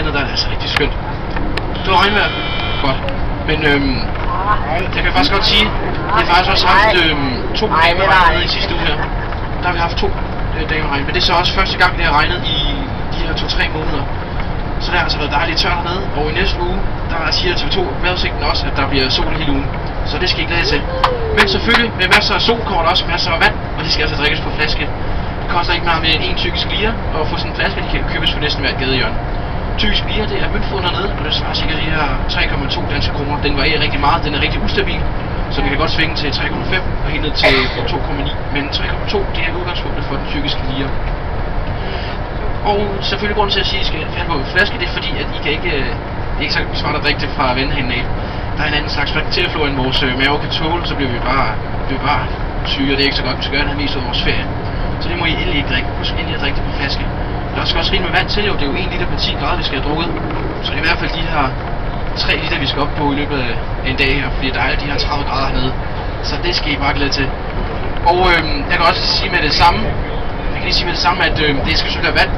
hernede, der er det altså rigtig skønt. Det var regnvejr. Godt. Men jeg kan faktisk godt sige, at vi har faktisk også haft 2 dage med regn i sidste uge her. Der har vi haft 2 dage med regn, men det er så også første gang, det har regnet i de her 2-3 måneder. Så det har altså været dejligt tørt hernede, og i næste uge, der siger TV2 vejrudsigten også, at der bliver sol hele ugen. Så det skal I glæde til. Men selvfølgelig, med masser af sol kommer der også masser af vand, og de skal altså drikkes på flaske. Det koster ikke meget mere end 1 tyrkisk lire, og få sådan en flaske, de kan købes for næsten hvert gadehjørne. Tyrkisk lire, det er møntfoden hernede, og det svarer cirka de her 3,2 danske kroner. Den varierer rigtig meget, den er rigtig ustabil, så den kan godt svinge til 3,5 og helt ned til 2,9. Men 3,2, det er udgangspunktet for den tyrkiske lire. Og selvfølgelig grunden til at sige, at I skal have på en flaske, det er fordi, at I kan ikke, det er ikke så smart at drikke det fra vandhanen af. Der er en anden slags bakterieflora, end vores mave kan tåle, så bliver vi bare syge, og det er ikke så godt, vi skal gøre det her mest ud af vores ferie. Så det må I endelig ikke drikke. Husk endelig at drikke det på flaske. Der skal også rigeligt med vand til, jo. Det er jo 1 liter per 10 grader, vi skal have drukket. Så det er i hvert fald de her 3 liter, vi skal op på i løbet af en dag her, fordi der er de her 30 grader hernede. Så det skal I bare glæde til. Og jeg kan også sige med det samme, at det skal selvfølgelig være vand.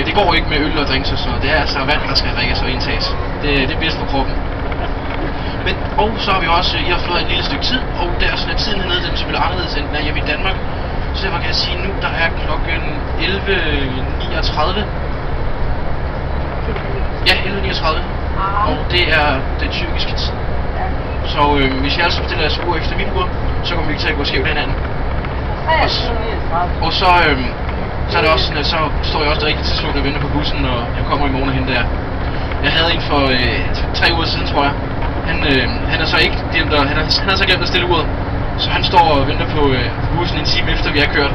Det går ikke med øl og drinks og sådan noget. Det er altså vand, der skal drikkes og indtages. Det er bedst for kroppen. Men, og så har vi også, I har flået et lille stykke tid, og der er sådan, at tiden hernede, den er selvfølgelig anderledes end den er hjemme i Danmark. Så derfor kan jeg sige nu, der er klokken 11.39. Ja, 11.39. Og det er den tyrkiske tid. Så hvis jeg altså bestiller jeres ur efter min ur, så kommer vi ikke til at gå skævt hinanden. Og så er det også sådan, at så står jeg også det rigtige tidspunkt og venter på bussen, og jeg kommer i morgen og hende der. Jeg havde en for 3 uger siden, tror jeg. Han er så ikke glemt at, han har så glemt at stille uret, så han står og venter på bussen en time efter vi har kørt.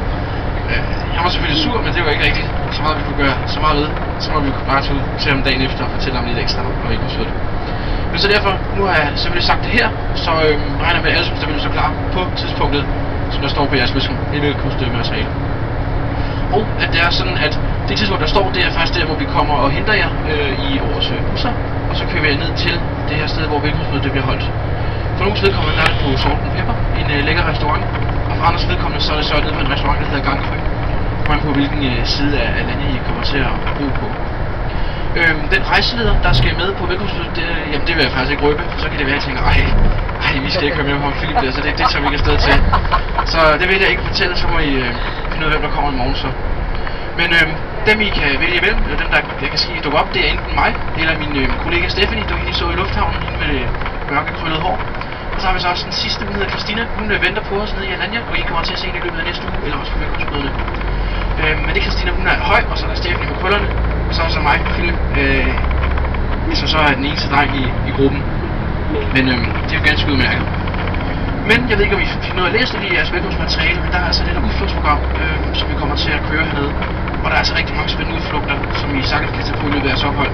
Han var selvfølgelig sur, men det var ikke rigtigt så meget vi kunne gøre så meget ved. Så må vi bare tage ud til ham dagen efter og fortælle ham lidt ekstra, og ikke kunne det. Men så derfor, nu har jeg selvfølgelig sagt det her, så regner jeg med, at alle som så klar på tidspunktet, som der står på jeres velkomstmateriale. Og at det er sådan, at det tidspunkt, der står, det er faktisk der, hvor vi kommer og henter jer i vores busser, og så kører vi jer ned til det her sted, hvor velkomstmødet bliver holdt. For nogens vedkommende er det på Salt & Pepper, en lækker restaurant, og for andres vedkommende så er det så nede på en restaurant, der hedder Gangfrø. Kommer på hvilken side af landet I kommer til at bo på. Den rejseleder, der skal med på velkomstmødet, jamen det vil jeg faktisk ikke røbe, så kan det være, at jeg tænker, ej, vi skal ikke køre med på Philip der, så det tager vi ikke afsted til. Så det vil jeg ikke fortælle, så må I finde ud af, hvem der kommer i morgen så. Men dem I kan vælge imellem, eller dem der jeg kan sige dukker op, det er enten mig, eller min kollega Stephanie, der I så i lufthavnen, hende med det mørke krøllet hår. Og så har vi så også den sidste, hun hedder Christina, hun venter på os nede i Alanya, og I kommer til at se hende i løbet af næste uge, eller også på velkomstmøderne. Men det er Christina, hun er høj, og så er der Stephanie med krøllerne, og så er der så mig, Philip, som så er den eneste dreng i gruppen. Men det er jo ganske udmærket. Men jeg ved ikke, om I fik noget at læse det i jeres velkomstmateriale, men der er altså et udflugtsprogram, som vi kommer til at køre hernede. Og der er altså rigtig mange spændende udflugter, som I sagtens kan tage på i løbet af jeres ophold.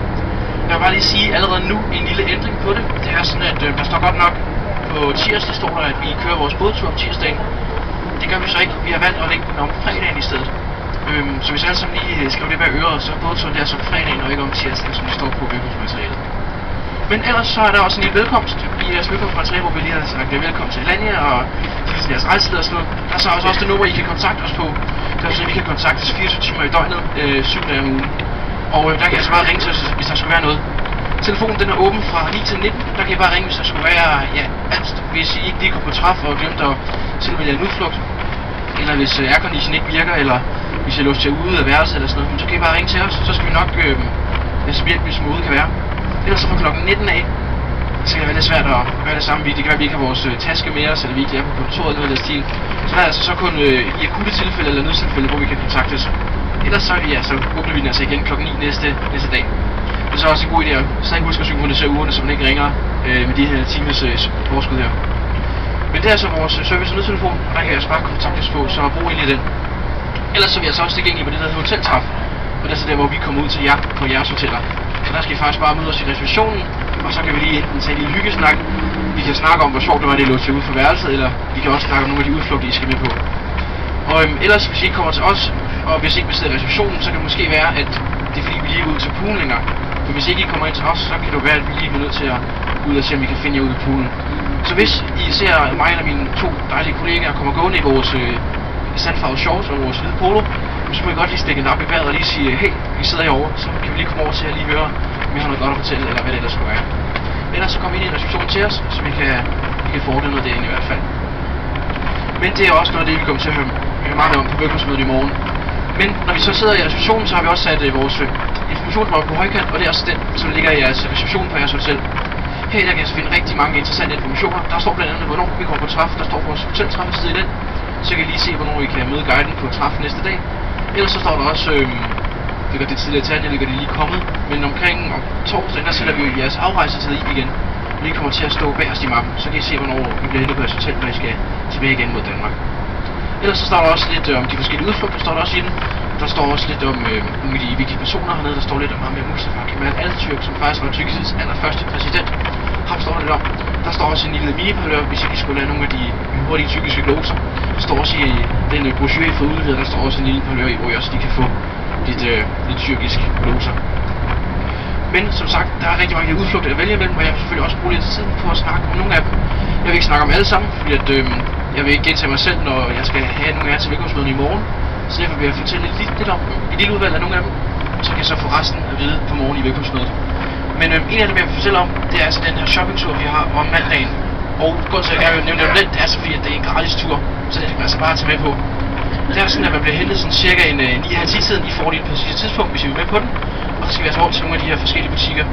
Jeg vil bare lige sige allerede nu en lille ændring på det. Det er sådan, at der står godt nok på tirsdag, står der, at vi kører vores bådtur om tirsdagen. Det gør vi så ikke. Vi har valgt at lægge den om fredagen i stedet. Så hvis alle sammen lige skriver det bag øret, så er bådturen der som fredagen og ikke om tirsdagen, som vi står på velkomstmaterialet. Men ellers så er der også en lille velkomst i jeres velkomstmateriale, hvor vi lige har sagt velkommen til Alanya og jeres rejseleder og sådan noget. Der er så også det nummer, I kan kontakte os på. Der er sådan, at vi kan kontaktes 24 timer i døgnet, 7 dage om ugen. Og der kan I altså bare ringe til os, hvis der skulle være noget. Telefonen den er åben fra 9 til 19. Der kan I bare ringe, hvis der skulle være alt. Hvis I ikke lige kom på træf og glemte at tilvælge en udflugt. Eller hvis aircondition ikke virker, eller hvis I har lyst til at ude af værelset eller sådan noget. Så kan I bare ringe til os, så skal vi nok så hjælpe, som ude kan være. Ellers så fra klokken 19 af, så kan det være lidt svært at gøre det samme. Det kan være, at vi ikke har vores taske med os, eller vi ikke er på kontoret eller noget stil. Så der er altså så kun i akutte tilfælde eller nødstilfælde, hvor vi kan kontakte os. Ellers så, så åbner vi den altså igen klokken 9 næste dag. Det er så også en god idé at stadig huske at synkronisere ugerne, så man ikke ringer med de her times forskud her. Men det er altså vores service- og nødtelefon, og der kan jeg altså bare kontakte os på, så brug endelig den. Ellers så er vi altså også tilgængelige på det der hedder hoteltræf, og det er så der, hvor vi kommer ud til jer på jeres hoteller. Så der skal I faktisk bare møde os i reservationen, og så kan vi lige enten tage lige hyggesnak. Vi kan snakke om, hvor sjovt det var, det lå til ud for værelset, eller vi kan også snakke om nogle af de udflugter, I skal med på. Og ellers, hvis I ikke kommer til os, og hvis I ikke bestiller reservationen, så kan det måske være, at det er fordi, vi lige er ude til poolen længere. For hvis ikke I kommer ind til os, så kan det være, at vi lige er nødt til at ud og se, om vi kan finde jer ude i poolen. Så hvis I ser mig eller mine 2 dejlige kollegaer kommer gående i vores sandfarvede shorts og vores hvide polo, så må I godt lige stikke den op i vejret og lige sige, hey, vi sidder herovre, så kan vi lige komme over til at lige høre, om jeg har noget godt at fortælle, eller hvad det ellers skulle være. Ellers så kom ind i receptionen til os, så vi kan få det noget derinde i hvert fald. Men det er også noget af det, vi kommer til at høre meget om på velkomstmødet i morgen. Men når vi så sidder i receptionen, så har vi også sat vores informationsmål på højkant, og det er også den, som ligger i jeres reception på jeres hotel. Her der kan jeg så finde rigtig mange interessante informationer. Der står blandt andet, hvornår vi kommer på træf. Der står vores hoteltræffested i den. Så kan I lige se, hvornår I kan møde guiden på træf næste dag. Ellers så står der også, ligger det tidligere tal, jeg ligger det lige kommet. Men omkring torsdag, der sætter vi jo jeres afrejsetid i igen. Vi kommer til at stå bagerst i mappen, så kan I se, hvornår vi bliver hentet på jeres hotel, når I skal tilbage igen mod Danmark. Ellers så står der også lidt om de forskellige udflugter, står der også i den. Der står også lidt om nogle af de vigtige personer hernede. Der står lidt om ham med Mustafa Kemal Atatürk, som faktisk var Tyrkiets allerførste præsident. Ham står der lidt om. Der står også en lille mini-parlør, hvis I lige skulle lade nogle af de hurtige tyrkiske gloser. Der står også i den brochure for udleveret, der står også en lille parlør i, hvor I også lige kan få lidt tyrkisk gloser. Men som sagt, der er rigtig mange udflugter at vælge imellem, og jeg vil selvfølgelig også bruge lidt tid på at snakke om nogle af dem. Jeg vil ikke snakke om alle sammen, fordi at, jeg vil ikke gentage mig selv, når jeg skal have nogle af jer til velkomstmødet i morgen. Så derfor vil jeg fortælle lidt om et lille udvalg af nogle af dem, så kan jeg så få resten at vide på morgen i velkomstmødet. Men en af dem, jeg vil fortælle om, det er altså den her shoppingtur, vi har om mandagen. Og grunden til, at jeg nævner den, det er så fordi, at det er en gratis tur, så det kan man altså bare tage med på. Det er sådan, at man bliver hentet sådan cirka en 9:30-tiden, I får det på sidste tidspunkt, hvis I vil med på den. Og så skal vi altså over til nogle af de her forskellige butikker.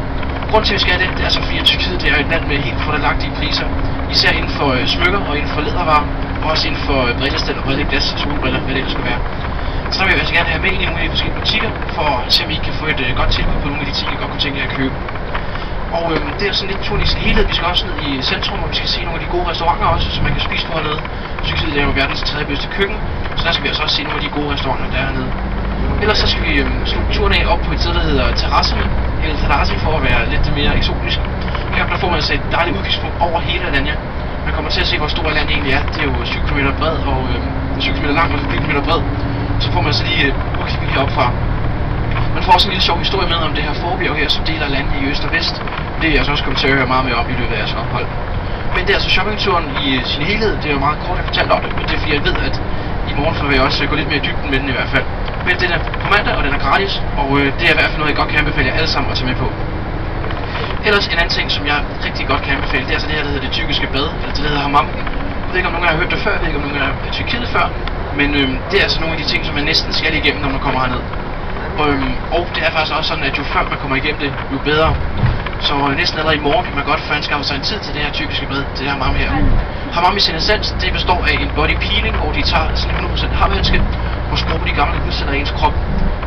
Grunden til, at vi skal have det er så fordi, at Tyrkiet det er et land med helt fordelagtige priser. Især inden for smykker og inden for lædervarer, og også inden for brillestel og brilleglas, solbriller, hvad det ellers skulle være. Så vil jeg altså gerne have med ind i nogle af de forskellige butikker, for at se om I kan få et godt tilbud på nogle af de ting, I godt kunne tænke jer at købe. Og det er sådan lidt turen i sin helhed. Vi skal også ned i centrum, og vi skal se nogle af de gode restauranter også, som man kan spise på hernede. Tyrkiet er jo verdens tredje bedste køkken, så der skal vi altså også se nogle af de gode restauranter, der er hernede. Ellers så skal vi slutte turen af op på et sted, der hedder Terrasserne, eller Terrassi, for at være lidt mere eksotisk. Her der får man altså et dejligt udkigspunkt over hele Alanya. Man kommer til at se, hvor stor land egentlig er. Det er jo 7 km bred og 7 km lang og 4 km bred. Så får man altså lige udkigning heroppe fra. Man får også en lille sjov historie med om det her forbjerg her, som deler landet i øst og vest. Det er jeg altså også kommet til at høre meget mere om i løbet af jeres ophold. Men det er altså shoppingturen i sin helhed. Det er jo meget kort at fortælle om det, men det er fordi jeg ved, at i morgen får vi også gå lidt mere i dybden med den i hvert fald. Men den er på mandag, og den er gratis, og det er i hvert fald noget, jeg godt kan anbefale jer alle sammen at tage med på. Ellers en anden ting, som jeg rigtig godt kan anbefale, det er altså det her, der hedder det tyrkiske bad, eller det hedder hammam. Jeg ved ikke, om nogen af jer har hørt det før, jeg ved ikke, om nogen af jer har Tyrkiet før, men det er altså nogle af de ting, som man næsten skal igennem, når man kommer herned. Og det er faktisk også sådan, at jo før man kommer igennem det, jo bedre. Så næsten allerede i morgen kan man godt få anskaffet sig en tid til det her tyrkiske bad, det her hammam her. Hammam i sin essens, det består af en body peeling, hvor de tager sådan 100% hamhandske og skrubber de gamle hudceller af ens krop.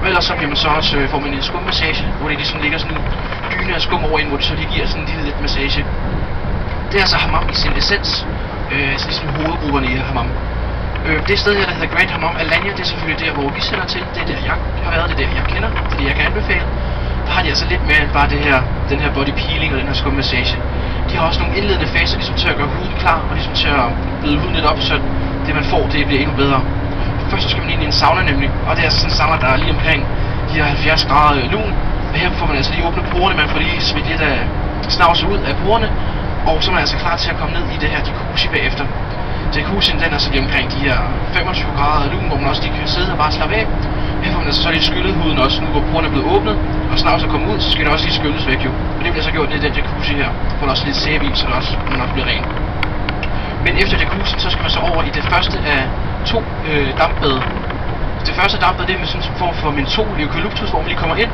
Og ellers så bliver man så også, får man en skummassage, hvor det ligesom ligger sådan en dyne af skum over ind, hvor det så lige giver sådan en lille lidt massage. Det er altså hammam i sin essens, altså ligesom hovedgrupperne i hammam. Det sted her, der hedder Grand Hammam Alanya, det er selvfølgelig der, hvor vi sender til. Det er der, jeg har været, det er der, jeg kender, det er det, jeg kan anbefale. Der har de altså lidt mere end bare den her body peeling og den her skummassage. De har også nogle indledende faser, ligesom til at gøre huden klar, og ligesom til at bløde huden lidt op, så det man får, det bliver endnu bedre. Først så skal man ind i en sauna nemlig, og det er altså sådan en sauna, der er lige omkring de her 70 grader lun. Og her får man altså lige åbne porerne, man får lige smidt lidt af snavset ud af porerne, og så er man altså klar til at komme ned i det her jacuzzi bagefter. Jacuzzien, den er så lige omkring de her 25 grader lun, hvor man også lige kan sidde og bare slappe af. Her får man altså så lige skyllet huden også, nu hvor porerne er blevet åbnet, og snavset er kommet ud, så skal det også lige skylles væk jo. Og det bliver så gjort ned i den jacuzzi her, hvor der også lidt sæbe i, så det også bliver ren. Men efter jacuzzien, så skal man så over i det første af to dampbade. Det første dampbad, det er med sådan en form for mentol i eukalyptus, hvor man lige kommer ind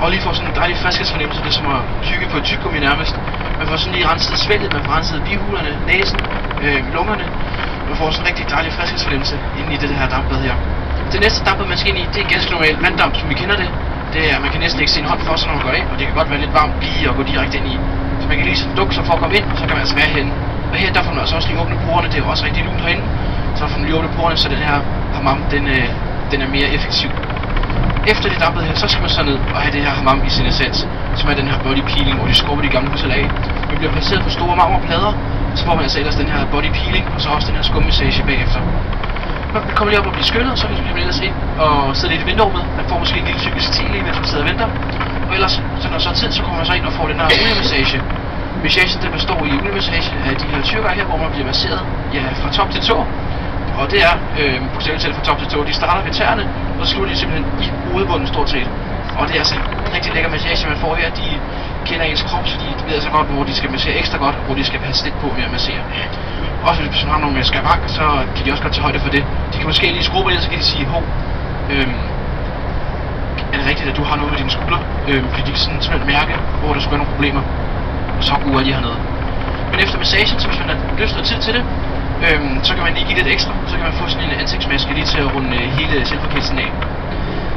og lige får sådan en dejlig friskhedsfornemmelse. Det er som at tygge på et tyggegummi nærmest. Man får sådan lige renset svælget, man får renset bihulerne, næsen, lungerne. Man får sådan en rigtig dejlig friskhedsfornemmelse inde i det her dampbad her. Det næste dampbad, man skal ind i, det er ganske normalt vanddamp, som vi kender det. Det er, man kan næsten ikke se en hånd for sig, når man går ind, og det kan godt være lidt varmt lige at gå direkte ind i. Så man kan lige sådan dukke sig for at komme ind, og så kan man altså være henne. Og her der får man altså også lige åbne porerne, det er jo også rigtig lunt herinde. Så får man lige åbne porerne, så den her hammam, den er mere effektiv. Efter det dampet her, så skal man så ned og have det her hammam i sin essens, som er den her body peeling, hvor de skrubber de gamle hudceller af. Man bliver placeret på store marmorplader, så får man altså ellers den her body peeling, og så også den her skummassage bagefter. Man kommer lige op og bliver skyllet, så kan man ellers ind og sidde lidt i vinterrummet. Man får måske en lille psykisk til lige, mens man sidder og venter. Og ellers, så når så er tid, så kommer man så ind og får den her oliemassage. Massagen, den består i oliemassage af de her tyrker her, hvor man bliver masseret fra top til tå. Og det er bogstaveligt talt fra top til tå. De starter ved tæerne, og så slutter de simpelthen i hovedbunden stort set. Og det er altså rigtig lækker massage, man får her. De kender ens krop, så de ved så godt, hvor de skal massere ekstra godt, og hvor de skal passe lidt på med at massere. Også hvis man har nogle skavanker, så kan de også godt tage højde for det. De kan måske lige skrue på det, så kan de sige, hov, er det rigtigt, at du har noget med dine skulder? Fordi de kan sådan simpelthen mærke, hvor der skulle være nogle problemer. Så gode er de hernede. Men efter massagen, så hvis man har lyst og tid til det, så kan man lige give lidt ekstra. Så kan man få sådan en ansigtsmaske lige til at runde hele selvforkældelsen af.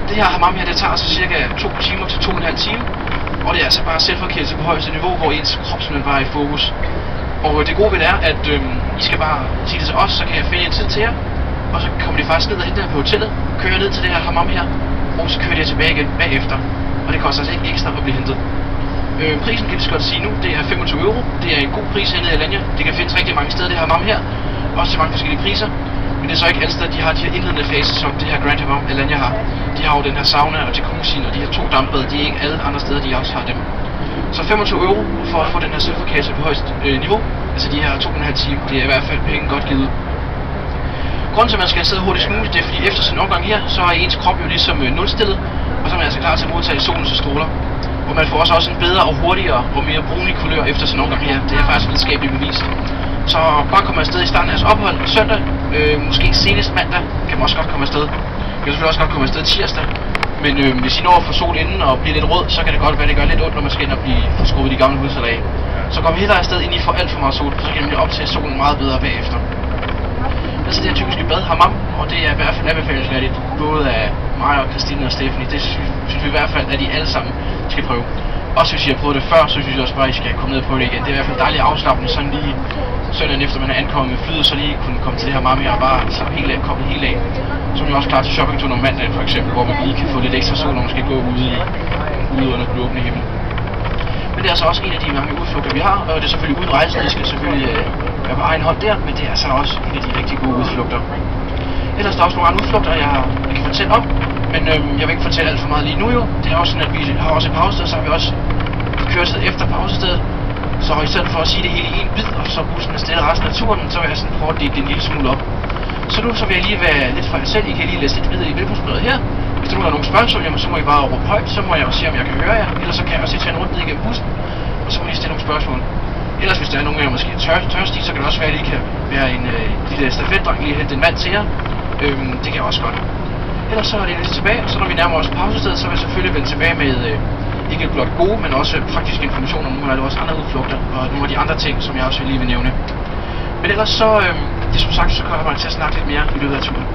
Det her hammam her, det tager altså cirka 2 timer til 2,5 timer. Og det er altså bare selvforkælelse på højeste niveau, hvor ens krop simpelthen bare er i fokus. Og det gode ved det er, at I skal bare sige det til os, så kan jeg finde en tid til jer. Og så kommer de faktisk ned og henter jer på hotellet, kører ned til det her hammam her, og så kører de tilbage igen bagefter. Og det koster altså ikke ekstra at blive hentet. Prisen kan vi så godt sige nu, det er 25 euro. Det er en god pris hernede i Alanya. Det kan findes rigtig mange steder, det her hammam her. Også til mange forskellige priser. Men det er så ikke alle steder, de har de her indledende faser, som det her Grand Hammam Alanya har. De har jo den her sauna og jacuzzi og de her 2 dampbad. De er ikke alle andre steder, de også har dem. Så 25 euro for at få den her selvforkælelse på højst niveau. Altså de her 2,5 timer. Det er i hvert fald penge godt givet. Grunden til, at man skal sidde hurtigst muligt, det er fordi efter sådan en omgang her, så er ens krop jo ligesom nulstillet. Og så er man altså klar til at modtage solens stråler. Og man får også en bedre og hurtigere og mere brunlig kulør efter sådan en omgang her. Det er faktisk videnskabeligt bevist. Så bare komme afsted i starten af jeres ophold søndag, måske senest mandag, kan man også godt komme afsted. Man kan selvfølgelig også godt komme afsted tirsdag. Men hvis I når at få sol inden og bliver lidt rød, så kan det godt være, det gør lidt ondt, når man skal ind og blive skubbet de gamle hudceller af. Så kom hellere afsted, inden I får alt for meget sol, så kan I op til solen meget bedre bagefter. Altså det er typisk bad hammam, og det er i hvert fald anbefalingsværdigt, både af mig og Christine og Stephanie. Det synes vi i hvert fald, at I alle sammen skal prøve. Også hvis I har prøvet det før, så synes jeg også bare, at I skal komme ned og prøve det igen. Det er i hvert fald dejligt afslappende, sådan lige søndagen efter man er ankommet med flyet, så lige kunne komme til det her hammam her og bare slappe helt af, koble helt af. Så er man også klar til shoppingturen om mandagen for eksempel, hvor man lige kan få lidt ekstra sol, når man skal gå ude under den åbne himmel. Men det er altså også en af de mange udflugter, vi har, og det er selvfølgelig uden rejsen, I skal selvfølgelig være på egen hånd der, men det er altså også en af de rigtig gode udflugter. Ellers er der også nogle andre udflugter, jeg kan fortælle om, men jeg vil ikke fortælle alt for meget lige nu jo. Det er også sådan, at vi har også et pausested, så har vi også køretid efter pausestedet. Så i stedet for at sige det hele i en bid, og så bussen er stille resten af turen, så vil jeg sådan prøve at dele det en lille smule op. Så nu så vil jeg lige være lidt for jer selv. I kan lige læse lidt videre i velkomstbrevet her. Hvis der nu er nogle spørgsmål, jamen, så må I bare råbe højt, så må jeg også se, om jeg kan høre jer. Ellers så kan jeg også tage en rundt ned igennem bussen, og så må I stille nogle spørgsmål. Ellers hvis der er nogen af jer måske tørstige, så kan det også være, at I kan være en lille stafetdreng, lige hente en vand til jer. Det kan jeg også godt. Ellers så er det lidt tilbage, og så når vi nærmer os pausestedet, så vil jeg selvfølgelig vende tilbage med ikke blot gode, men også praktiske informationer om nogle af vores andre udflugter, og nogle af de andre ting, som jeg også lige vil nævne. Men ellers så, det som sagt, så kommer jeg til at snakke lidt mere i løbet af turen.